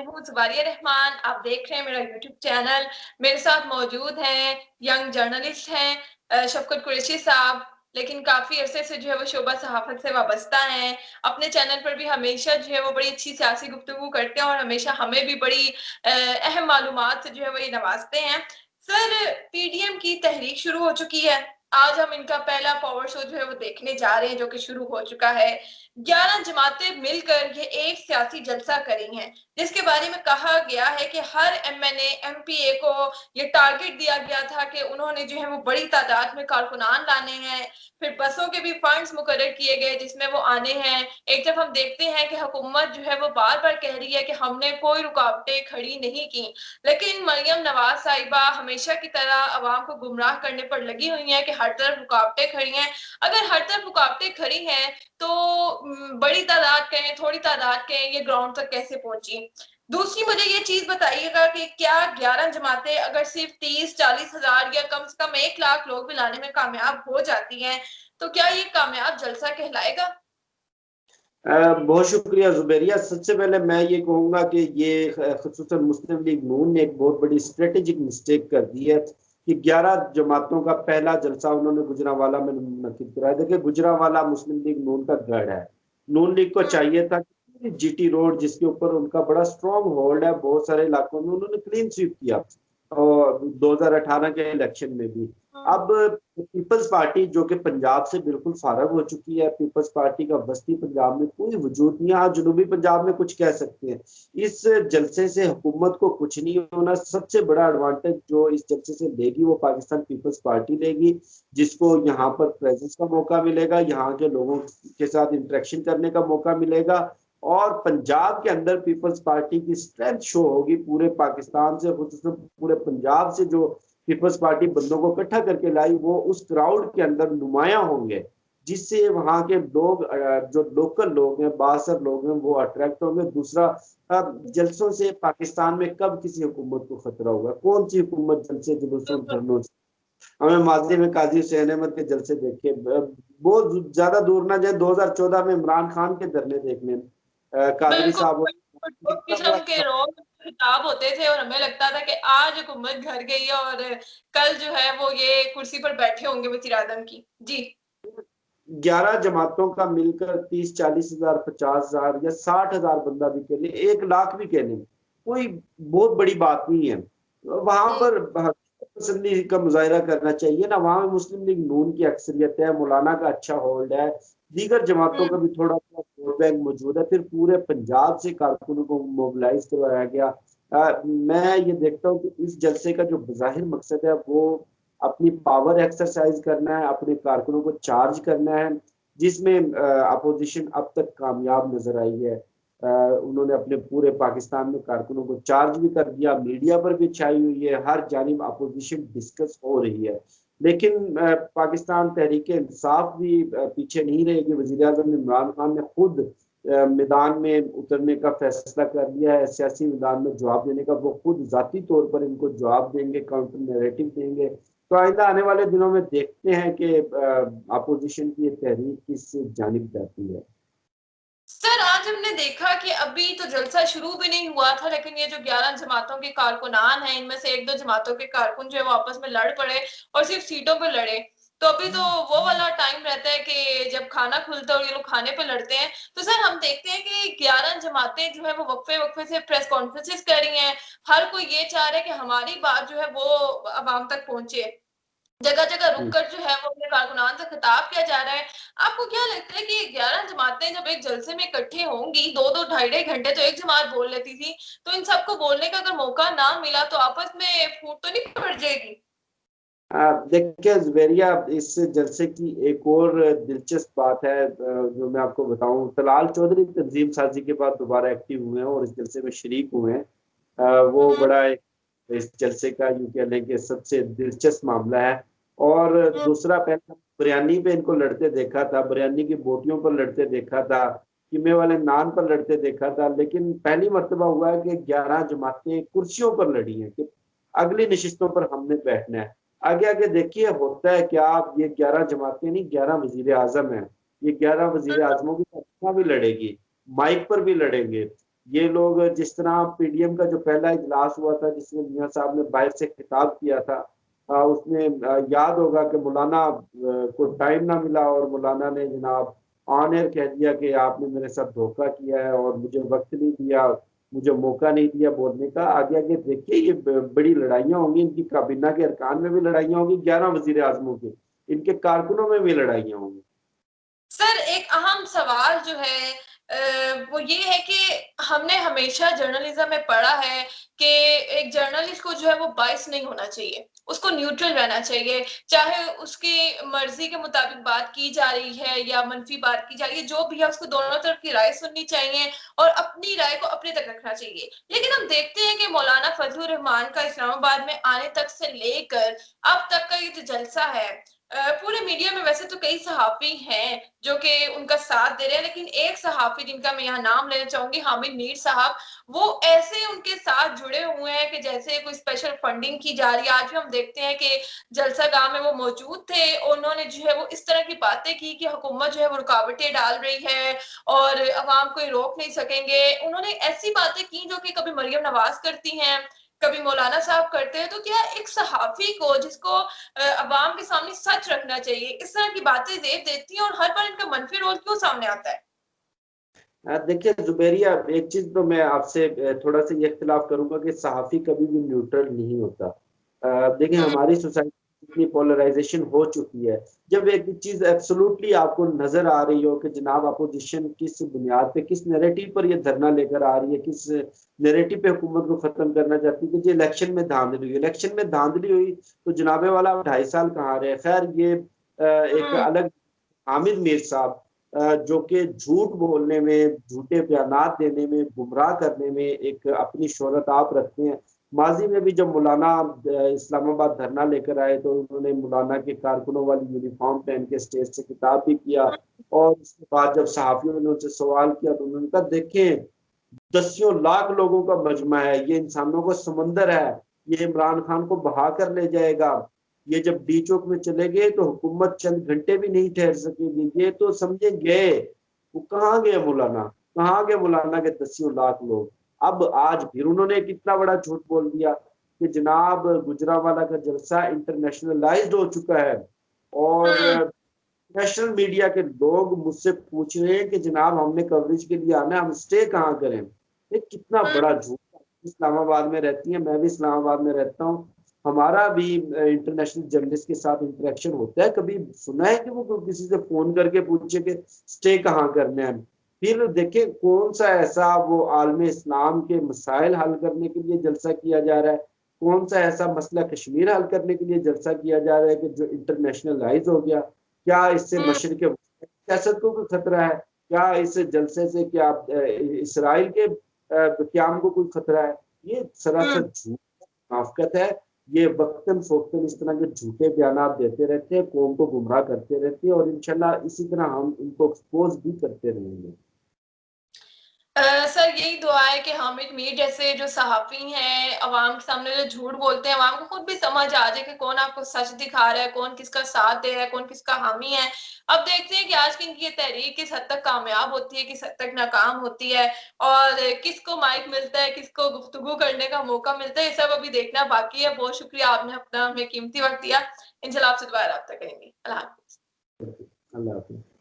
हूँ ज़ुबारिया रहमान। आप देख रहे हैं मेरा यूट्यूब चैनल। मेरे साथ मौजूद हैं यंग जर्नलिस्ट हैं शफकत कुरैशी साहब, लेकिन काफी अरसे से जो है वो शोबा सहाफत से वाबस्ता हैं। अपने चैनल पर भी हमेशा जो है वो बड़ी अच्छी सियासी गुफ्तगू करते हैं और हमेशा हमें भी बड़ी अहम मालूमात से जो है वो ये नवाजते हैं। सर, पीडीएम की तहरीक शुरू हो चुकी है। आज हम इनका पहला पावर शो जो है वो देखने जा रहे हैं, जो कि शुरू हो चुका है। 11 जमातें मिलकर ये एक सियासी जलसा करी हैं, जिसके बारे में कहा गया है कि हर एमएनए एमपीए को ये टारगेट दिया गया था कि उन्होंने जो है वो बड़ी तादाद में कारकुनान लाने हैं। फिर बसों के भी फंड्स मुकर्रर किए गए जिसमें वो आने हैं। एक जब हम देखते हैं कि हुकूमत जो है वो बार बार कह रही है कि हमने कोई रुकावटें खड़ी नहीं की, लेकिन मरियम नवाज साहिबा हमेशा की तरह अवाम को गुमराह करने पर लगी हुई है कि हर तरफ रुकावटें खड़ी हैं। अगर हर तरफ रुकावटें खड़ी हैं तो बड़ी तादाद कहें थोड़ी तादाद कहें, ये ग्राउंड तक कैसे पहुंची? दूसरी मुझे ये चीज बताइएगा कि क्या 11 जमातें अगर सिर्फ 30-40 हजार या कम से कम 1 लाख लोग भी लाने में कामयाब हो जाती हैं, तो क्या ये कामयाब जलसा कहलाएगा? बहुत शुक्रिया जुबैरिया। सबसे पहले मैं ये कहूँगा कि ये खुसूसन मुस्लिम लीग नून ने एक बहुत बड़ी स्ट्रेटेजिक मिस्टेक कर दी है कि 11 जमातों का पहला जलसा उन्होंने गुजरांवाला में मुनक्किद कराया। देखिए, गुजरांवाला मुस्लिम लीग नून का गढ़ है। नून लीग को चाहिए था कि जीटी रोड, जिसके ऊपर उनका बड़ा स्ट्रॉन्ग होल्ड है, बहुत सारे इलाकों में उन्होंने क्लीन स्वीप किया और 2018 के इलेक्शन में भी। अब पीपल्स पार्टी जो कि पंजाब से बिल्कुल फारग हो चुकी है, पीपल्स पार्टी का बस्ती पंजाब में कोई वजूद नहीं है। हाँ, जनूबी पंजाब में कुछ कह सकते हैं। इस जलसे से हुकूमत को कुछ नहीं होना। सबसे बड़ा एडवांटेज जो इस जलसे से लेगी वो पाकिस्तान पीपल्स पार्टी लेगी, जिसको यहाँ पर प्रेजेंस का मौका मिलेगा, यहाँ के लोगों के साथ इंटरेक्शन करने का मौका मिलेगा और पंजाब के अंदर पीपल्स पार्टी की स्ट्रेंथ शो होगी। पूरे पाकिस्तान से, खुसूसन पूरे पंजाब से जो पीपल्स पार्टी बंदों को इकट्ठा करके लाई, वो उस क्राउड के अंदर नुमाया होंगे, जिससे वहां के लोग, जो लोकल लोग हैं, बासर लोग हैं, वो अट्रैक्ट होंगे। दूसरा, जलसों से पाकिस्तान में कब किसी हुकूमत को खतरा होगा? कौन सी हुकूमत जलसे जुलूसों धरनों से? हमें माजी में काजी हुसैन अहमद के जलसे देखे, बहुत ज्यादा दूर ना जाए, 2014 में इमरान खान के धरने देखने, कादरी साहब के रोज खिताब होते थे और हमें लगता था कि आज हुकूमत घर गई है और कल जो है वो ये कुर्सी पर बैठे होंगे वजीर आजम की। जी, 11 जमातों का मिलकर 30-40 हजार, 50 हजार या 60 हजार बंदा भी कह ले, 1 लाख भी कह ले, कोई बहुत बड़ी बात नहीं है। वहां पर पसंदी का मुजाहरा करना चाहिए ना। वहां में मुस्लिम लीग नून की अक्सरियत है, मौलाना का अच्छा होल्ड है, दीगर जमातों का भी थोड़ा सा वोट बैंक मौजूद है। फिर पूरे पंजाब से कारकुनों को मोबिलाइज करवाया गया। मैं ये देखता हूँ कि इस जलसे का जो बज़ाहिर मकसद है वो अपनी पावर एक्सरसाइज करना है, अपने कारकुनों को चार्ज करना है, जिसमें अपोजिशन अब तक कामयाब नजर आई है। उन्होंने अपने पूरे पाकिस्तान में कारकुनों को चार्ज भी कर दिया, मीडिया पर भी छाई हुई है, हर जानिब अपोजिशन डिस्कस हो रही है। लेकिन पाकिस्तान तहरीक इंसाफ भी पीछे नहीं रहेगी। वजीर आजम इमरान खान ने खुद मैदान में उतरने का फैसला कर लिया है, सियासी मैदान में जवाब देने का। वो खुद जाती तौर पर इनको जवाब देंगे, काउंटर नैरेटिव देंगे। तो आइंदा आने वाले दिनों में देखते हैं कि अपोजिशन की ये तहरीक किस जानिब जाती है। सर, आज हमने देखा कि अभी तो जलसा शुरू भी नहीं हुआ था, लेकिन ये जो 11 जमातों के कारकुनान हैं, इनमें से 1-2 जमातों के कारकुन जो है वो आपस में लड़ पड़े और सिर्फ सीटों पे लड़े। तो अभी तो वो वाला टाइम रहता है कि जब खाना खुलता है और ये लोग खाने पे लड़ते हैं। तो सर, हम देखते हैं कि 11 जमातें जो है वो वक्फे वक्फे से प्रेस कॉन्फ्रेंसेस कर रही हैं। हर कोई ये चाह रहा है कि हमारी बात जो है वो अवाम तक पहुंचे। जगह जगह रुक कर जो है वो अपने कारकुनान से खिताब किया जा रहा है। आपको क्या लगता है कि 11 जमातें जब एक जलसे में इकट्ठी होंगी, 2-2 ढाई-ढाई घंटे तो एक जमात बोल लेती थी, तो इन सबको बोलने का अगर मौका ना मिला तो आपस में फूट तो नहीं पड़ जाएगी? देखिए जुबैरिया, इस जलसे की एक और दिलचस्प बात है जो मैं आपको बताऊं। तलाल चौधरी तंजीम साजी के बाद दोबारा एक्टिव हुए हैं और इस जलसे में शरीक हुए हैं। वो बड़ा एक इस जलसे का यूं कह लें कि सबसे दिलचस्प मामला है। और दूसरा, पहले बिरयानी पे इनको लड़ते देखा था, बिरयानी की बोटियों पर लड़ते देखा था, कीमे वाले नान पर लड़ते देखा था। लेकिन पहली मर्तबा हुआ है कि 11 जमातें कुर्सियों पर लड़ी हैं कि अगली नशिस्तों पर हमने बैठना है। आगे आगे देखिए होता है क्या। आप, ये 11 जमातें नहीं, 11 वजीर आजम है। ये 11 वजीर आजमों की तरफ भी लड़ेगी, माइक पर भी लड़ेंगे। ये लोग जिस तरह पीडीएम का जो पहला इजलास हुआ था जिसमें मियां साहब ने बाहर से खिताब किया था, उसमें याद होगा कि मौलाना को टाइम ना मिला और मौलाना ने जनाब ऑन एयर कह दिया कि आपने मेरे साथ धोखा किया है और मुझे वक्त नहीं दिया, मुझे मौका नहीं दिया बोलने का। आगे आगे देखिए ये बड़ी लड़ाइयाँ होंगी, इनकी काबीना के अरकान में भी लड़ाइयाँ होंगी, 11 वजीर आजमों की, इनके कारकुनों में भी लड़ाइयाँ होंगी। सर एक अहम सवाल जो है वो ये है कि हमने हमेशा जर्नलिज्म में पढ़ा है कि एक जर्नलिस्ट को जो है वो बायस नहीं होना चाहिए, उसको न्यूट्रल रहना चाहिए, चाहे उसकी मर्जी के मुताबिक बात की जा रही है या मनफी बात की जा रही है, जो भी है उसको दोनों तरफ की राय सुननी चाहिए और अपनी राय को अपने तक रखना चाहिए। लेकिन हम देखते हैं कि मौलाना फजलुर रहमान का इस्लामाबाद में आने तक से लेकर अब तक का ये जो जलसा है, पूरे मीडिया में वैसे तो कई सहाफी हैं जो कि उनका साथ दे रहे हैं, लेकिन एक सहाफी जिनका मैं यहाँ नाम लेना चाहूंगी, हामिद मीर साहब, वो ऐसे उनके साथ जुड़े हुए हैं कि जैसे कोई स्पेशल फंडिंग की जा रही है। आज भी हम देखते हैं कि जलसा गांव में वो मौजूद थे, उन्होंने जो है वो इस तरह की बातें की कि हुकूमत जो है वो रुकावटें डाल रही है और अवाम को रोक नहीं सकेंगे। उन्होंने ऐसी बातें की जो कि कभी मरियम नवाज करती हैं, कभी मौलाना साहब करते हैं। तो क्या एक सहाफी को जिसको अवाम के सामने सच रखना चाहिए, इस तरह की बातें जेब देती हैं और हर बार इनका मनफी रोल क्यों सामने आता है? देखिए जुबेरिया, एक चीज तो मैं आपसे थोड़ा सा ये इख्तिलाफ करूंगा कि सहाफी कभी भी न्यूट्रल नहीं होता। देखिए हम्म, हमारी सोसाइटी इतनी पोलराइजेशन हो चुकी है, जब एक चीज एब्सोल्युटली आपको नजर आ रही हो कि जनाब अपोजिशन किस बुनियाद पे, किस नैरेटिव पर ये धरना लेकर आ रही है, किस नैरेटिव पे हुकूमत को खत्म करना चाहती है, कि जी इलेक्शन में धांधली हुई, इलेक्शन में धांधली हुई तो जनाबे वाला 2.5 साल कहाँ रहे। खैर ये एक हम्म, अलग। हामिद मीर साहब जो कि झूठ बोलने में, झूठे बयानात देने में, गुमराह करने में एक अपनी शोहरत आप रखते हैं। माजी में भी जब मौलाना इस्लामाबाद धरना लेकर आए तो उन्होंने मौलाना के कारकुनों वाली यूनिफॉर्म पहन के स्टेज से खिताब भी किया। और उसके बाद जब सहाफियों ने उनसे सवाल किया तो उन्होंने कहा देखें, दसियों लाख लोगों का मजमा है, ये इंसानों का समंदर है, ये इमरान खान को बहा कर ले जाएगा। ये जब डी चौक में चले गए तो हुकूमत चंद घंटे भी नहीं ठहर सकेगी, ये तो समझे गए। वो कहाँ गए मौलाना, कहाँ गए मौलाना के दसियों लाख लोग। अब आज फिर उन्होंने कितना बड़ा झूठ बोल दिया कि जनाब गुजरावाला का जलसा इंटरनेशनलाइज्ड हो चुका है। और हम्म, नेशनल मीडिया के लोग मुझसे पूछ रहे हैं कि जनाब हमने कवरेज के लिए आना है, हम स्टे कहाँ करें। ये कितना हम्म, बड़ा झूठ है। इस्लामाबाद में रहती है, मैं भी इस्लामाबाद में रहता हूँ, हमारा भी इंटरनेशनल जर्नलिस्ट के साथ इंटरेक्शन होता है। कभी सुना है कि वो किसी से फोन करके पूछे कि स्टे कहाँ करने हैं। फिर देखे कौन सा ऐसा वो आलम इस्लाम के मसाइल हल करने के लिए जलसा किया जा रहा है, कौन सा ऐसा मसला कश्मीर हल करने के लिए जलसा किया जा रहा है कि जो इंटरनेशनलाइज हो गया। क्या इससे हम्म, मशरक़ सियासत को कोई खतरा है? क्या इस जलसे से क्या इसराइल के क्याम को कोई खतरा है? ये हम्म। सरासर झूठ मुनाफिकत है। ये वक्तन फोक्तन इस तरह के झूठे बयान देते रहते हैं, कौम को गुमराह करते रहते हैं, और इंशाल्लाह इसी तरह हम इनको एक्सपोज भी करते रहेंगे। सर यही दुआ है कि हामिद मीर जैसे जो सहाफी हैं अवाम के सामने जो झूठ बोलते हैं, अवाम को खुद भी समझ आ जाए कि कौन आपको सच दिखा रहा है, कौन किसका साथ दे रहा है, कौन किसका हामी है। अब देखते हैं कि आज की इनकी ये तहरीक किस हद तक कामयाब होती है, किस हद तक नाकाम होती है, और किसको माइक मिलता है, किसको गुफ्तगू करने का मौका मिलता है, ये सब अभी देखना बाकी है। बहुत शुक्रिया, आपने अपना हमें कीमती वक्त दिया। इंशाल्लाह आपसे दोबारा रब्ता करेंगे। अल्लाह हाफिज। अल्लाह हाफिज।